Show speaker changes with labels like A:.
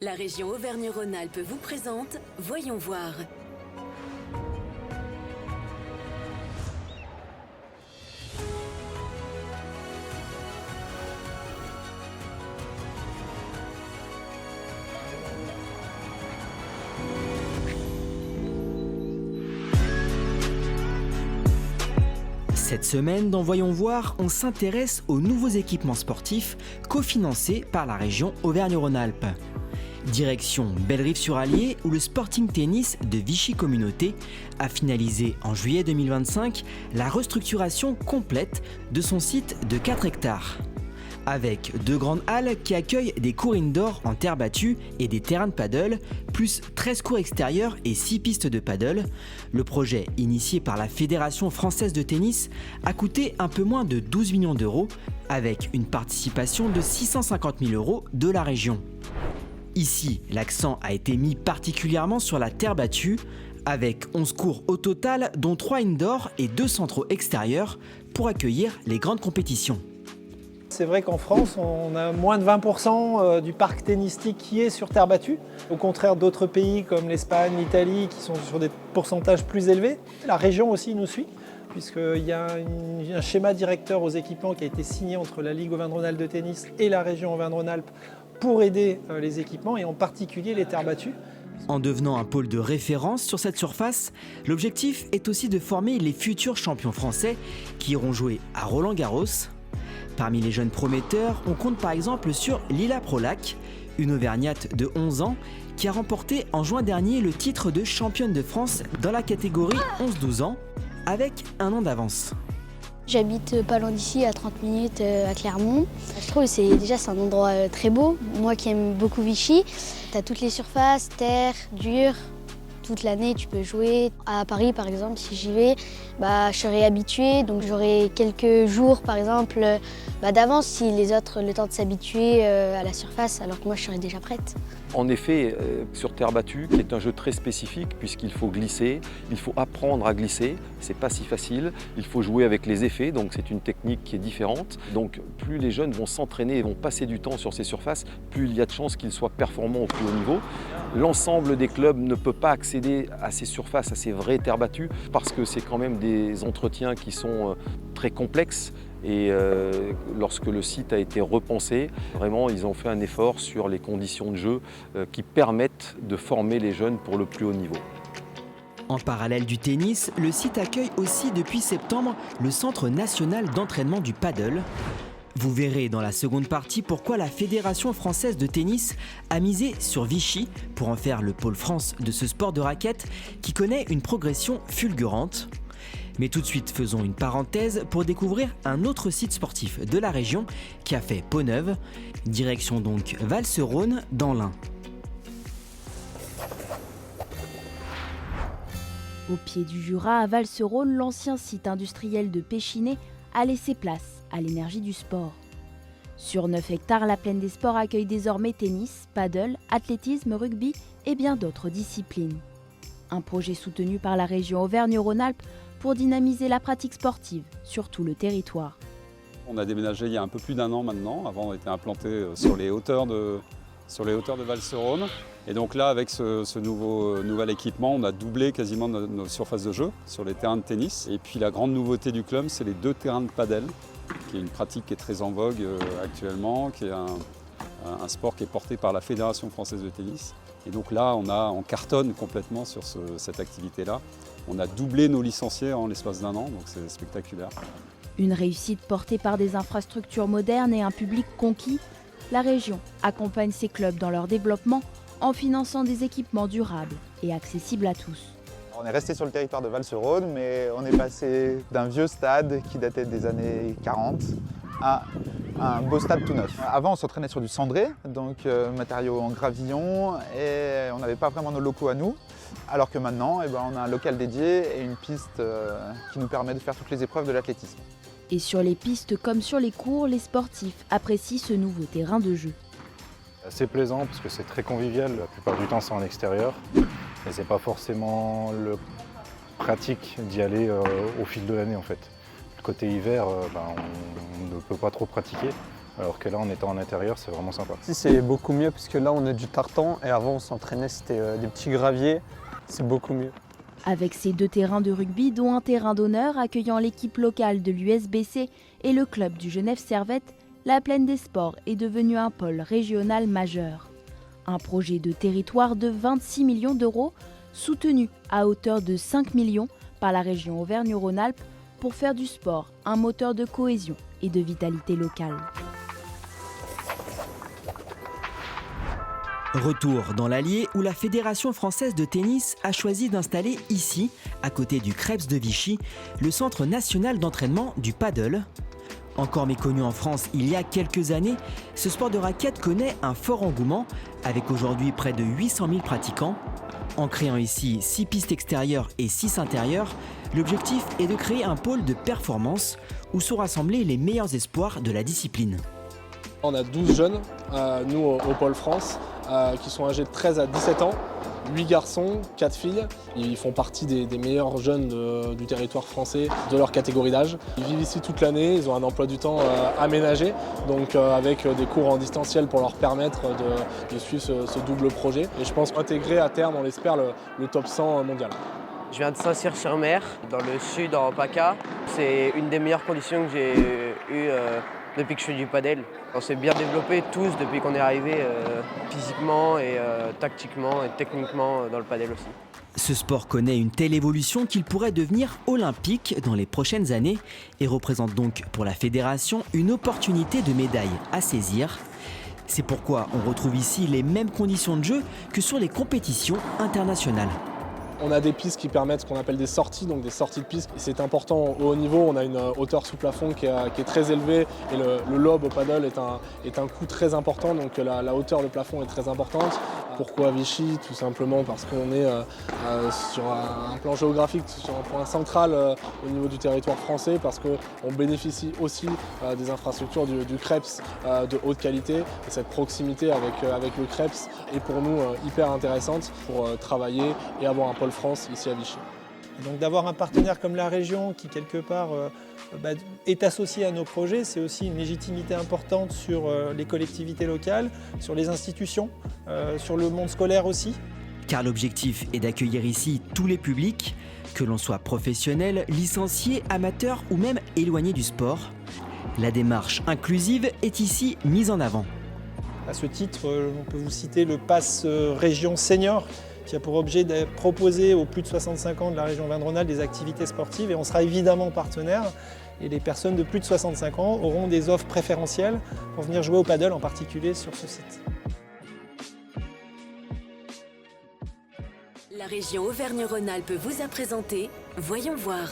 A: La région Auvergne-Rhône-Alpes vous présente Voyons voir.
B: Cette semaine, dans Voyons voir, on s'intéresse aux nouveaux équipements sportifs cofinancés par la région Auvergne-Rhône-Alpes. Direction Bellerive-sur-Allier, où le Sporting Tennis de Vichy Communauté a finalisé en juillet 2025 la restructuration complète de son site de 4 hectares. Avec 2 grandes halles qui accueillent des cours indoor en terre battue et des terrains de paddle, plus 13 cours extérieurs et 6 pistes de paddle, le projet, initié par la Fédération française de tennis, a coûté un peu moins de 12 millions d'euros, avec une participation de 650 000 euros de la région. Ici, l'accent a été mis particulièrement sur la terre battue, avec 11 cours au total, dont 3 indoor et 2 centraux extérieurs pour accueillir les grandes compétitions.
C: C'est vrai qu'en France, on a moins de 20% du parc tennistique qui est sur terre battue, au contraire d'autres pays comme l'Espagne, l'Italie, qui sont sur des pourcentages plus élevés. La région aussi nous suit, puisqu'il y a un schéma directeur aux équipements qui a été signé entre la Ligue Auvergne-Rhône-Alpes de tennis et la région Auvergne-Rhône-Alpes pour aider les équipements, et en particulier les terres battues.
B: En devenant un pôle de référence sur cette surface, l'objectif est aussi de former les futurs champions français qui iront jouer à Roland-Garros. Parmi les jeunes prometteurs, on compte par exemple sur Lila Prolac, une Auvergnate de 11 ans qui a remporté en juin dernier le titre de championne de France dans la catégorie 11-12 ans, avec un an d'avance.
D: J'habite pas loin d'ici, à 30 minutes à Clermont. Je trouve que c'est un endroit très beau. Moi qui aime beaucoup Vichy, tu as toutes les surfaces, terre, dur. Toute l'année, tu peux jouer. À Paris, par exemple, si j'y vais, je serai habituée. Donc j'aurai quelques jours, par exemple, d'avance si les autres le temps de s'habituer à la surface, alors que moi, je serai déjà prête.
E: En effet, sur terre battue, qui est un jeu très spécifique puisqu'il faut glisser, il faut apprendre à glisser, c'est pas si facile, il faut jouer avec les effets, donc c'est une technique qui est différente. Donc plus les jeunes vont s'entraîner et vont passer du temps sur ces surfaces, plus il y a de chances qu'ils soient performants au plus haut niveau. L'ensemble des clubs ne peut pas accéder à ces surfaces, à ces vraies terres battues, parce que c'est quand même des entretiens qui sont très complexes. Et lorsque le site a été repensé, vraiment ils ont fait un effort sur les conditions de jeu qui permettent de former les jeunes pour le plus haut niveau.
B: En parallèle du tennis, le site accueille aussi depuis septembre le Centre national d'entraînement du paddle. Vous verrez dans la seconde partie pourquoi la Fédération française de tennis a misé sur Vichy pour en faire le pôle France de ce sport de raquette qui connaît une progression fulgurante. Mais tout de suite, faisons une parenthèse pour découvrir un autre site sportif de la région qui a fait peau neuve. Direction donc Val-sur-Rhône dans l'Ain.
F: Au pied du Jura, à Val-sur-Rhône, l'ancien site industriel de Péchinet a laissé place à l'énergie du sport. Sur 9 hectares, la Plaine des Sports accueille désormais tennis, paddle, athlétisme, rugby et bien d'autres disciplines. Un projet soutenu par la région Auvergne-Rhône-Alpes pour dynamiser la pratique sportive sur tout le territoire.
G: On a déménagé il y a un peu plus d'un an maintenant. Avant, on était implanté sur les hauteurs de Val-sur-Rhône. Et donc là, avec ce nouvel équipement, on a doublé quasiment nos surfaces de jeu sur les terrains de tennis. Et puis la grande nouveauté du club, c'est les 2 terrains de padel, qui est une pratique qui est très en vogue actuellement, qui est un sport qui est porté par la Fédération française de tennis. Et donc là, on cartonne complètement sur cette activité-là. On a doublé nos licenciés en l'espace d'un an, donc c'est spectaculaire.
F: Une réussite portée par des infrastructures modernes et un public conquis, la région accompagne ses clubs dans leur développement en finançant des équipements durables et accessibles à tous.
H: On est resté sur le territoire de Val-sur-Rhône, mais on est passé d'un vieux stade qui datait des années 40 à un beau stade tout neuf. Avant, on s'entraînait sur du cendré, donc matériaux en gravillon, et on n'avait pas vraiment nos locaux à nous. Alors que maintenant, on a un local dédié et une piste qui nous permet de faire toutes les épreuves de l'athlétisme.
F: Et sur les pistes comme sur les cours, les sportifs apprécient ce nouveau terrain de jeu.
I: C'est plaisant parce que c'est très convivial, la plupart du temps c'est en extérieur. Et c'est pas forcément pratique d'y aller au fil de l'année en fait. Le côté hiver, on ne peut pas trop pratiquer. Alors que là, en étant en intérieur, c'est vraiment sympa.
J: Si, c'est beaucoup mieux parce que là, on a du tartan et avant, on s'entraînait, c'était des petits graviers. C'est beaucoup mieux.
F: Avec ses 2 terrains de rugby, dont un terrain d'honneur accueillant l'équipe locale de l'USBC et le club du Genève Servette, la Plaine des Sports est devenue un pôle régional majeur. Un projet de territoire de 26 millions d'euros, soutenu à hauteur de 5 millions par la région Auvergne-Rhône-Alpes pour faire du sport un moteur de cohésion et de vitalité locale.
B: Retour dans l'Allier où la Fédération française de tennis a choisi d'installer ici, à côté du Krebs de Vichy, le centre national d'entraînement du paddle. Encore méconnu en France il y a quelques années, ce sport de raquette connaît un fort engouement avec aujourd'hui près de 800 000 pratiquants. En créant ici 6 pistes extérieures et 6 intérieures, l'objectif est de créer un pôle de performance où sont rassemblés les meilleurs espoirs de la discipline.
K: On a 12 jeunes, nous au Pôle France, qui sont âgés de 13 à 17 ans, 8 garçons, 4 filles. Ils font partie des meilleurs jeunes du territoire français de leur catégorie d'âge. Ils vivent ici toute l'année, ils ont un emploi du temps aménagé, donc avec des cours en distanciel pour leur permettre de suivre ce double projet. Et je pense intégrer à terme, on l'espère, le top 100 mondial.
L: Je viens de Saint-Cyr-sur-Mer, dans le sud, en PACA. C'est une des meilleures conditions que j'ai eues depuis que je fais du padel. On s'est bien développés tous depuis qu'on est arrivé physiquement et tactiquement et techniquement dans le padel aussi.
B: Ce sport connaît une telle évolution qu'il pourrait devenir olympique dans les prochaines années et représente donc pour la fédération une opportunité de médaille à saisir. C'est pourquoi on retrouve ici les mêmes conditions de jeu que sur les compétitions internationales.
K: On a des pistes qui permettent ce qu'on appelle des sorties, donc des sorties de pistes. C'est important au haut niveau, on a une hauteur sous plafond qui est très élevée et le lob au paddle est un coût très important, donc la hauteur de plafond est très importante. Pourquoi Vichy? Tout simplement parce qu'on est sur un plan géographique, sur un point central au niveau du territoire français, parce qu'on bénéficie aussi des infrastructures du Krebs de haute qualité. Et cette proximité avec le Krebs est pour nous hyper intéressante pour travailler et avoir un pôle France ici à Vichy.
C: Et donc d'avoir un partenaire comme la région qui quelque part est associé à nos projets, c'est aussi une légitimité importante sur les collectivités locales, sur les institutions, sur le monde scolaire aussi.
B: Car l'objectif est d'accueillir ici tous les publics, que l'on soit professionnel, licencié, amateur ou même éloigné du sport. La démarche inclusive est ici mise en avant.
C: À ce titre, on peut vous citer le Pass Région Senior, qui a pour objet de proposer aux plus de 65 ans de la région Auvergne-Rhône-Alpes des activités sportives et on sera évidemment partenaire. Et les personnes de plus de 65 ans auront des offres préférentielles pour venir jouer au paddle, en particulier sur ce site.
A: La région Auvergne-Rhône-Alpes vous a présenté Voyons voir.